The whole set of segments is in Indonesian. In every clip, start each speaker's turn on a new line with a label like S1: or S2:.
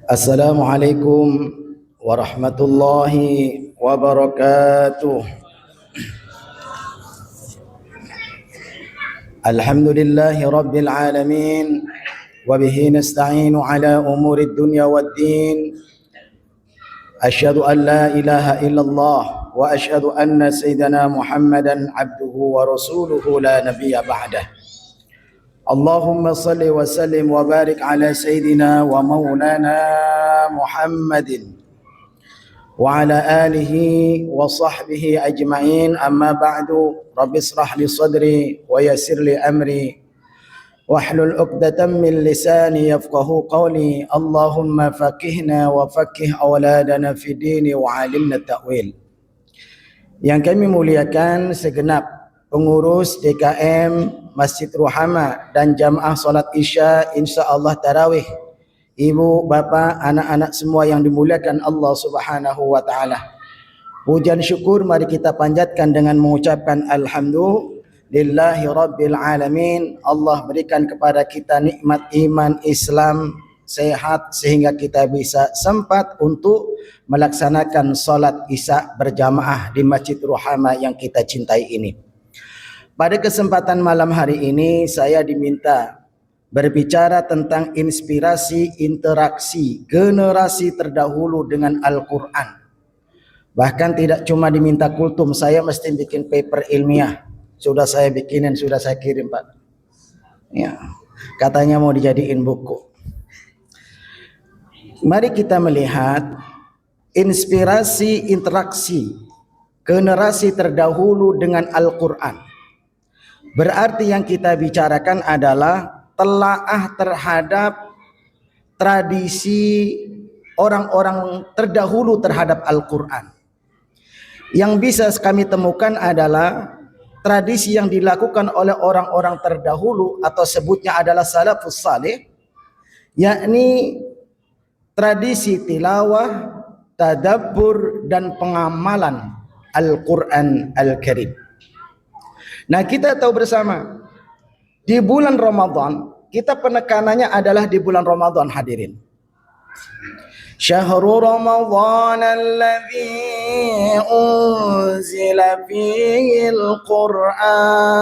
S1: Assalamualaikum warahmatullahi wabarakatuh. Alhamdulillahi rabbil alamin wa bihi nasta'inu ala umuri dunya waddin. Asyhadu an la ilaha illallah wa asyhadu anna sayyidana Muhammadan abduhu wa rasuluhu la nabiyya ba'dah. Allahumma salli wa sallim wa barik ala sayyidina wa maulana Muhammadin wa ala alihi wa sahbihi ajma'in, amma ba'du. Rabbi israh li sadri wa yassir li amri wahlul 'uqdatam min lisani yafqahu qawli. Allahumma faqihna wa faqih auladana fi dini wa 'allimna ta'wil. Yang kami muliakan segenap pengurus DKM Masjid Ruhama dan jamaah solat Isya insyaallah tarawih, ibu, bapa, anak-anak semua yang dimuliakan Allah Subhanahu wa taala. Pujian syukur mari kita panjatkan dengan mengucapkan alhamdulillahi rabbil alamin. Allah berikan kepada kita nikmat iman Islam sehat sehingga kita bisa sempat untuk melaksanakan solat Isya berjamaah di Masjid Ruhama yang kita cintai ini. Pada kesempatan malam hari ini saya diminta berbicara tentang inspirasi interaksi generasi terdahulu dengan Al-Quran. Bahkan tidak cuma diminta kultum, saya mesti bikin paper ilmiah. Sudah saya bikinin, sudah saya kirim Pak. Ya, katanya mau dijadiin buku. Mari kita melihat inspirasi interaksi generasi terdahulu dengan Al-Quran. Berarti yang kita bicarakan adalah telaah terhadap tradisi orang-orang terdahulu terhadap Al-Quran. Yang bisa kami temukan adalah tradisi yang dilakukan oleh orang-orang terdahulu atau sebutnya adalah salafus salih, yakni tradisi tilawah, tadabbur dan pengamalan Al-Quran Al-Karim. Nah, kita tahu bersama di bulan Ramadan, kita penekanannya adalah di bulan Ramadan, hadirin. Syahrul Ramadan alladzi unzila fihi al-Qur'an.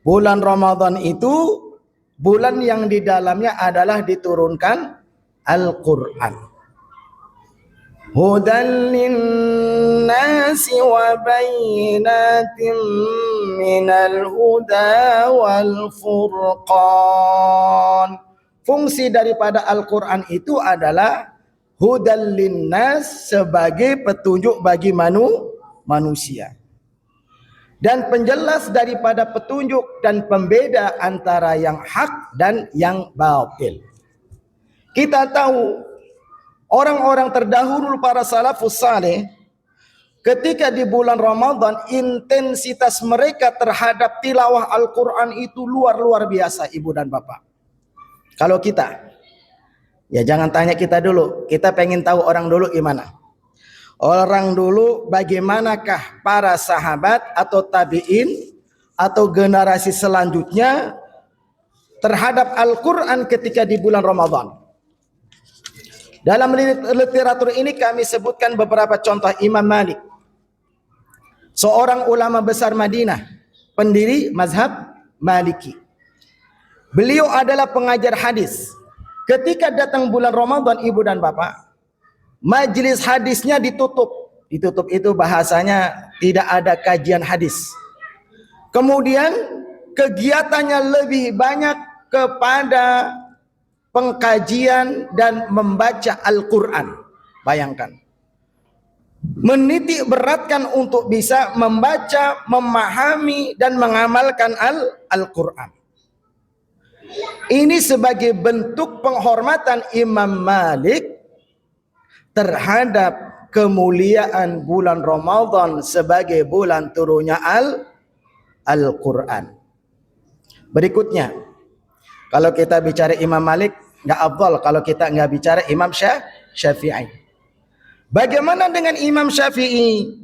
S1: Bulan Ramadan itu bulan yang di dalamnya adalah diturunkan Al-Qur'an. Hudan linnasi wa bayyinatin minal huda wal furqan. Fungsi daripada Al-Quran itu adalah hudan linnas, sebagai petunjuk bagi manusia, dan penjelas daripada petunjuk dan pembeda antara yang hak dan yang batil. Kita tahu orang-orang terdahulu para salafus saleh ketika di bulan Ramadan intensitas mereka terhadap tilawah Al-Quran itu luar biasa, ibu dan bapak. Kalau kita, ya jangan tanya kita dulu, kita pengen tahu orang dulu gimana. Orang dulu bagaimanakah para sahabat atau tabi'in atau generasi selanjutnya terhadap Al-Quran ketika di bulan Ramadan. Dalam literatur ini kami sebutkan beberapa contoh. Imam Malik, seorang ulama besar Madinah, pendiri mazhab Maliki. Beliau adalah pengajar hadis. Ketika datang bulan Ramadan, ibu dan bapak, majelis hadisnya ditutup. Ditutup itu bahasanya tidak ada kajian hadis. Kemudian kegiatannya lebih banyak kepada pengkajian dan membaca Al-Quran. Bayangkan, menitik beratkan untuk bisa membaca, memahami dan mengamalkan Al-Quran. Ini sebagai bentuk penghormatan Imam Malik terhadap kemuliaan bulan Ramadan sebagai bulan turunnya Al-Quran. Berikutnya, kalau kita bicara Imam Malik, nggak afdal kalau kita nggak bicara Imam Syafi'i. Bagaimana dengan Imam Syafi'i?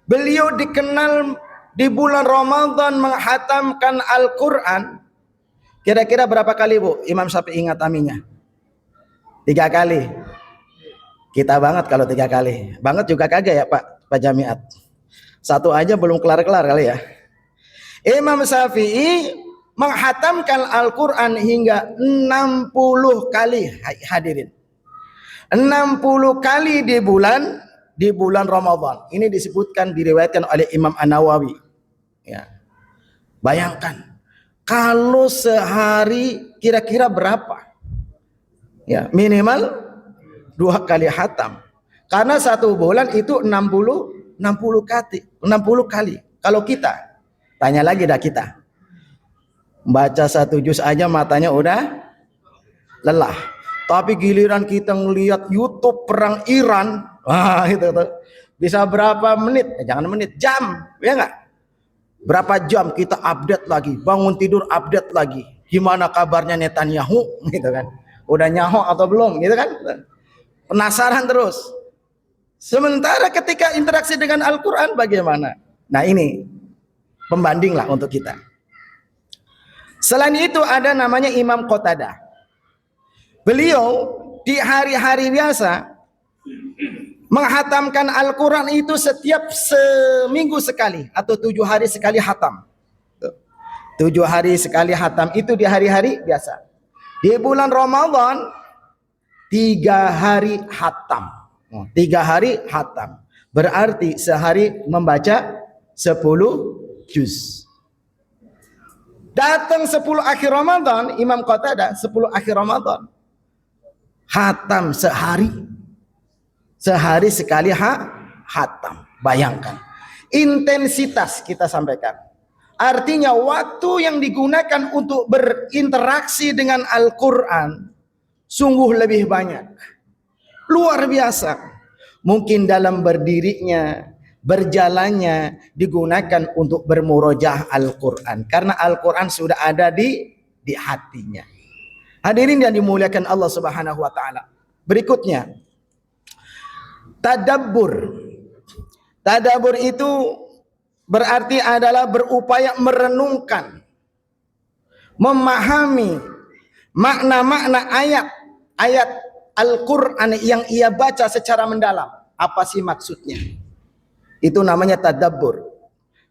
S1: Beliau dikenal di bulan Ramadan menghatamkan Al-Quran. Kira-kira berapa kali Bu Imam Syafi'i ngataminya? 3 kali. Kita banget kalau 3 kali. Banget juga kagak ya Pak Jamiat. Satu aja belum kelar-kelar kali ya. Imam Syafi'i menghatamkan Al-Quran hingga 60 kali, hadirin. 60 kali di bulan Ramadan. Ini disebutkan, diriwayatkan oleh Imam An-Nawawi. Ya. Bayangkan, kalau sehari kira-kira berapa? Ya, minimal 2 kali hatam. Karena 1 bulan itu 60 kali. Kalau kita, tanya lagi dah kita. Baca 1 juz aja matanya udah lelah. Tapi giliran kita ngelihat YouTube perang Iran, itu tuh. Bisa berapa menit? Jangan menit, jam, ya enggak? Berapa jam kita update lagi, bangun tidur update lagi. Gimana kabarnya Netanyahu, gitu kan? Udah nyaho atau belum, gitu kan? Penasaran terus. Sementara ketika interaksi dengan Al-Quran bagaimana? Nah ini pembanding lah untuk kita. Selain itu ada namanya Imam Qatadah. Beliau di hari-hari biasa menghatamkan Al-Quran itu setiap seminggu sekali atau 7 hari sekali hatam. 7 hari sekali hatam itu di hari-hari biasa. Di bulan Ramadan 3 hari hatam. 3 hari hatam. Berarti sehari membaca 10 juz. Datang 10 akhir Ramadan, Imam Qatadah 10 akhir Ramadan. Hatam sehari. Sehari sekali hatam. Bayangkan. Intensitas kita sampaikan. Artinya waktu yang digunakan untuk berinteraksi dengan Al-Quran sungguh lebih banyak. Luar biasa. Mungkin dalam berdirinya, berjalannya digunakan untuk bermurojaah Al-Quran. Karena Al-Quran sudah ada di hatinya. Hadirin yang dimuliakan Allah Subhanahu wa taala. Berikutnya, tadabbur. Tadabbur itu berarti adalah berupaya merenungkan, memahami makna-makna ayat Al-Quran yang ia baca secara mendalam. Apa sih maksudnya? Itu namanya tadabbur.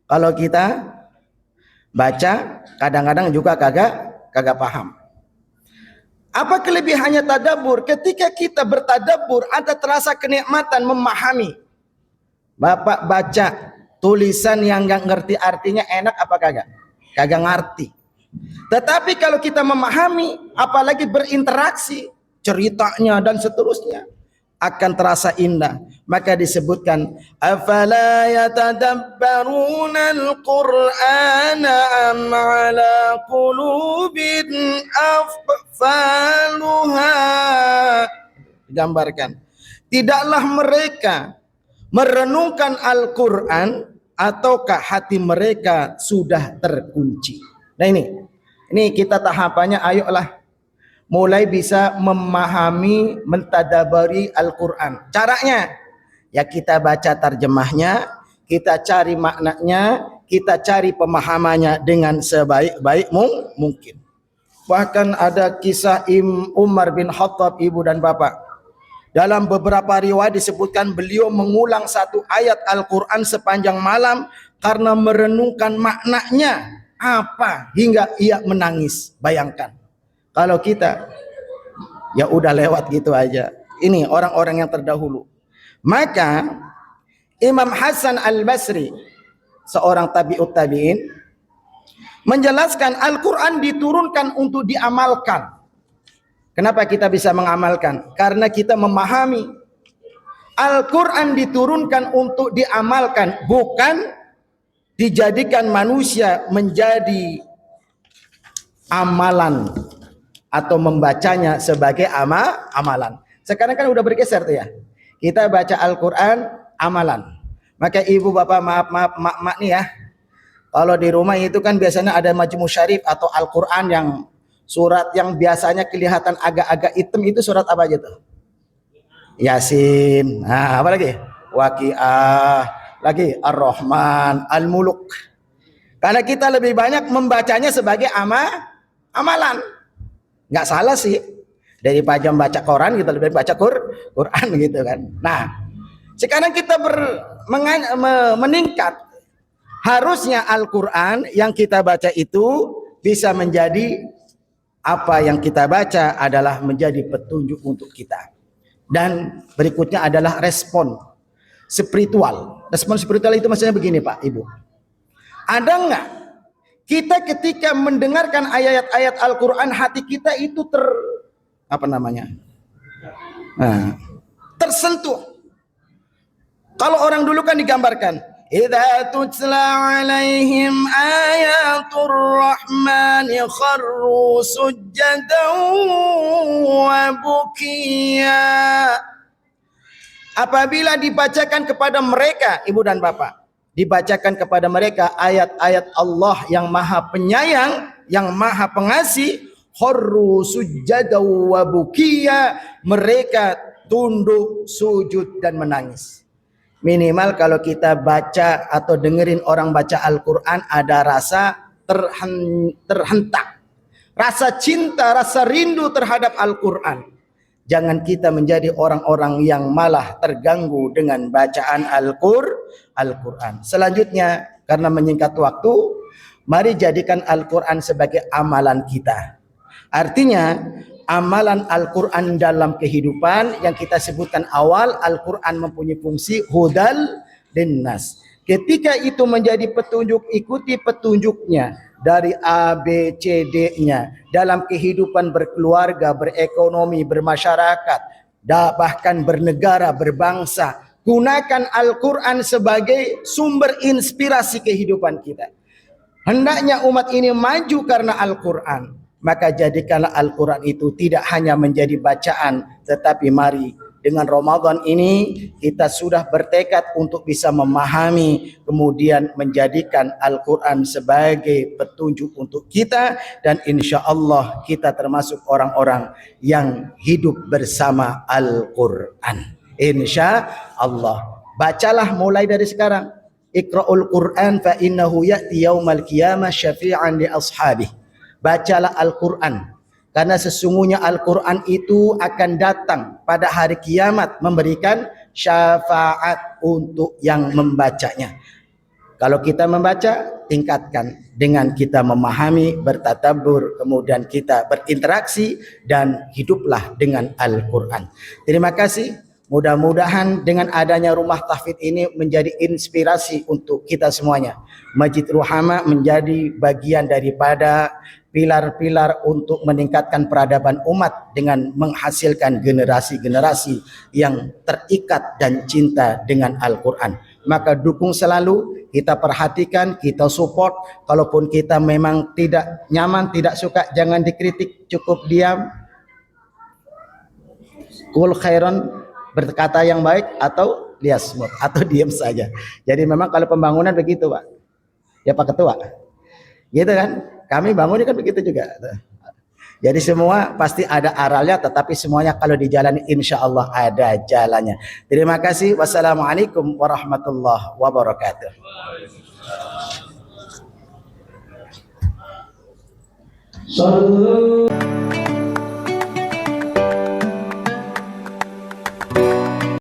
S1: Kalau kita baca kadang-kadang juga kagak paham. Apa kelebihannya tadabbur? Ketika kita bertadabbur ada terasa kenikmatan memahami. Bapak baca tulisan yang nggak ngerti artinya enak apa kagak? Kagak ngerti. Tetapi kalau kita memahami, apalagi berinteraksi, ceritanya dan seterusnya akan terasa indah. Maka disebutkan, afala yatadabbaruna al-Qur'ana am ala qulubin aqfaluha. Gambarkan, tidaklah mereka merenungkan Al-Quran ataukah hati mereka sudah terkunci. Nah ini kita tahapannya, ayolah mulai bisa memahami, mentadabari Al-Quran. Caranya, ya kita baca terjemahnya, kita cari maknanya, kita cari pemahamannya dengan sebaik-baik mungkin. Bahkan ada kisah Umar bin Khattab, ibu dan bapak. Dalam beberapa riwayat disebutkan beliau mengulang 1 ayat Al-Quran sepanjang malam karena merenungkan maknanya apa hingga ia menangis. Bayangkan. Kalau kita ya udah lewat gitu aja. Ini orang-orang yang terdahulu. Maka Imam Hasan Al-Basri, seorang tabi'ut tabi'in, menjelaskan Al-Quran diturunkan untuk diamalkan. Kenapa kita bisa mengamalkan? Karena kita memahami Al-Quran diturunkan untuk diamalkan, bukan dijadikan manusia menjadi amalan atau membacanya sebagai amalan. Sekarang kan udah bergeser tuh ya. Kita baca Al-Quran amalan. Maka ibu bapak maaf nih ya. Kalau di rumah itu kan biasanya ada Majmu' Syarif atau Al-Quran yang surat yang biasanya kelihatan agak-agak hitam itu surat apa aja tuh? Yasin. Nah, apa lagi? Waqiah. Lagi Ar-Rahman, Al-Muluk. Karena kita lebih banyak membacanya sebagai amalan. Nggak salah sih. Dari pajam baca koran kita lebih baca Quran gitu kan. Nah, sekarang kita meningkat. Harusnya Al-Quran yang kita baca itu bisa menjadi, apa yang kita baca adalah menjadi petunjuk untuk kita. Dan berikutnya adalah respon spiritual. Respon spiritual itu maksudnya begini Pak, Ibu. Ada nggak kita ketika mendengarkan ayat-ayat Al-Quran, hati kita itu tersentuh. Kalau orang dulu kan digambarkan, idza tutla alaihim ayatur rahmani kharru sujjadan wa bukiya. Apabila dibacakan kepada mereka, Ibu dan Bapak, dibacakan kepada mereka ayat-ayat Allah yang Maha Penyayang, yang Maha Pengasih, kharru sujjadan wa bukiya, mereka tunduk, sujud dan menangis. Minimal kalau kita baca atau dengerin orang baca Al-Quran, ada rasa terhentak, rasa cinta, rasa rindu terhadap Al-Quran. Jangan kita menjadi orang-orang yang malah terganggu dengan bacaan Al-Quran. Selanjutnya, karena menyingkat waktu, mari jadikan Al-Quran sebagai amalan kita. Artinya, amalan Al-Quran dalam kehidupan yang kita sebutkan awal, Al-Quran mempunyai fungsi hudal linnas. Ketika itu menjadi petunjuk, ikuti petunjuknya dari A, B, C, D-nya dalam kehidupan berkeluarga, berekonomi, bermasyarakat, bahkan bernegara, berbangsa. Gunakan Al-Quran sebagai sumber inspirasi kehidupan kita. Hendaknya umat ini maju karena Al-Quran. Maka jadikanlah Al-Quran itu tidak hanya menjadi bacaan, tetapi mari dengan Ramadan ini kita sudah bertekad untuk bisa memahami, kemudian menjadikan Al-Quran sebagai petunjuk untuk kita, dan insya Allah kita termasuk orang-orang yang hidup bersama Al-Quran. Insya Allah. Bacalah mulai dari sekarang. Iqra'ul Quran fa innahu ya'ti yaumal qiyamah syafi'an li ashabihi. Bacalah Al-Quran, karena sesungguhnya Al-Quran itu akan datang pada hari kiamat memberikan syafaat untuk yang membacanya. Kalau kita membaca, tingkatkan dengan kita memahami, bertadabbur, kemudian kita berinteraksi dan hiduplah dengan Al-Quran. Terima kasih. Mudah-mudahan dengan adanya rumah tahfidz ini menjadi inspirasi untuk kita semuanya. Masjid Ruhama menjadi bagian daripada pilar-pilar untuk meningkatkan peradaban umat dengan menghasilkan generasi-generasi yang terikat dan cinta dengan Al-Quran. Maka dukung selalu, kita perhatikan, kita support. Kalaupun kita memang tidak nyaman, tidak suka, jangan dikritik, cukup diam. Qul khairan, berkata yang baik, atau liasmut, atau diam saja. Jadi memang kalau pembangunan begitu Pak, ya Pak Ketua, gitu kan, kami bangun kan begitu juga. Jadi semua pasti ada aralnya, tetapi semuanya kalau dijalani insya Allah ada jalannya. Terima kasih. Wassalamualaikum warahmatullahi wabarakatuh.